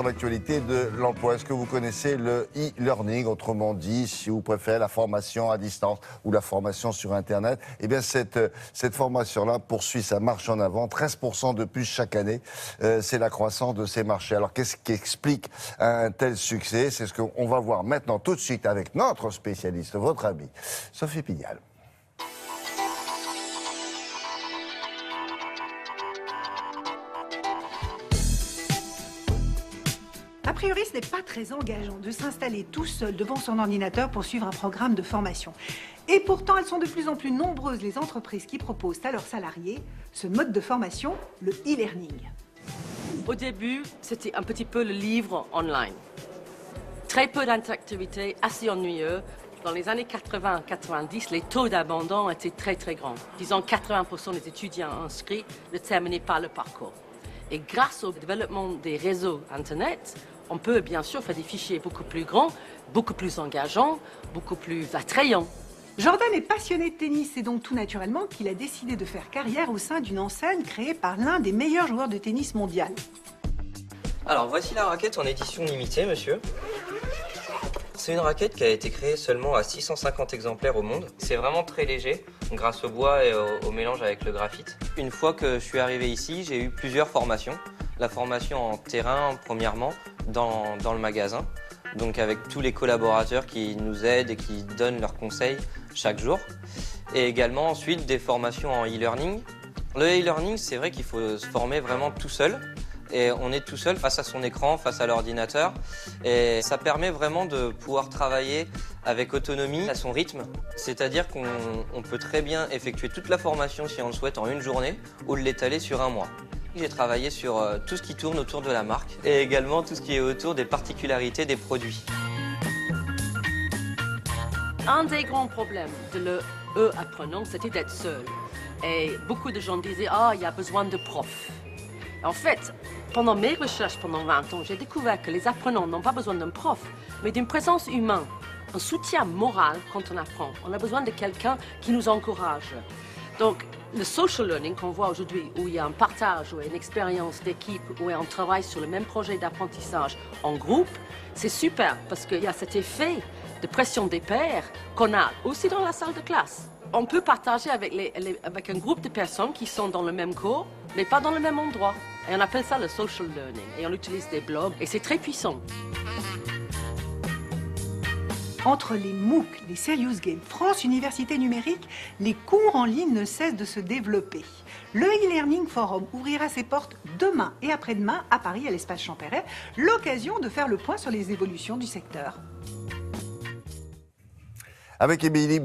L'actualité de l'emploi. Est-ce que vous connaissez le e-learning, autrement dit, si vous préférez, la formation à distance ou la formation sur Internet? Eh bien, cette formation-là poursuit sa marche en avant, 13% de plus chaque année. C'est la croissance de ces marchés. Alors, qu'est-ce qui explique un tel succès? C'est ce qu'on va voir maintenant tout de suite avec notre spécialiste, votre amie, Sophie Pignal. A priori, ce n'est pas très engageant de s'installer tout seul devant son ordinateur pour suivre un programme de formation. Et pourtant, elles sont de plus en plus nombreuses, les entreprises qui proposent à leurs salariés ce mode de formation, le e-learning. Au début, c'était un petit peu le livre online. Très peu d'interactivité, assez ennuyeux. Dans les années 80-90, les taux d'abandon étaient très grands. Disons 80% des étudiants inscrits ne terminaient pas le parcours. Et grâce au développement des réseaux Internet, on peut bien sûr faire des fichiers beaucoup plus grands, beaucoup plus engageants, beaucoup plus attrayants. Jordan est passionné de tennis, c'est donc tout naturellement qu'il a décidé de faire carrière au sein d'une enseigne créée par l'un des meilleurs joueurs de tennis mondial. Alors voici la raquette en édition limitée, monsieur. C'est une raquette qui a été créée seulement à 650 exemplaires au monde. C'est vraiment très léger, grâce au bois et au mélange avec le graphite. Une fois que je suis arrivé ici, j'ai eu plusieurs formations. La formation en terrain, premièrement, dans le magasin. Donc avec tous les collaborateurs qui nous aident et qui donnent leurs conseils chaque jour. Et également ensuite des formations en e-learning. Le e-learning, c'est vrai qu'il faut se former vraiment tout seul. Et on est tout seul face à son écran, face à l'ordinateur. Et ça permet vraiment de pouvoir travailler avec autonomie, à son rythme. C'est-à-dire qu'on peut très bien effectuer toute la formation, si on le souhaite, en une journée, ou l'étaler sur un mois. J'ai travaillé sur tout ce qui tourne autour de la marque et également tout ce qui est autour des particularités des produits. Un des grands problèmes de l'e-apprenant, c'était d'être seul. Et beaucoup de gens disaient « Ah, il y a besoin de profs ». En fait, pendant mes recherches pendant 20 ans, j'ai découvert que les apprenants n'ont pas besoin d'un prof, mais d'une présence humaine, un soutien moral quand on apprend. On a besoin de quelqu'un qui nous encourage. Donc, le social learning qu'on voit aujourd'hui, où il y a un partage, où il y a une expérience d'équipe, où on travaille sur le même projet d'apprentissage en groupe, c'est super parce qu'il y a cet effet de pression des pairs qu'on a aussi dans la salle de classe. On peut partager avec un groupe de personnes qui sont dans le même cours, mais pas dans le même endroit. Et on appelle ça le social learning. Et on utilise des blogs, et c'est très puissant. Entre les MOOC, les Serious Games, France Université Numérique, les cours en ligne ne cessent de se développer. Le e-learning forum ouvrira ses portes demain et après-demain à Paris, à l'espace Champéret, l'occasion de faire le point sur les évolutions du secteur. Avec Émilie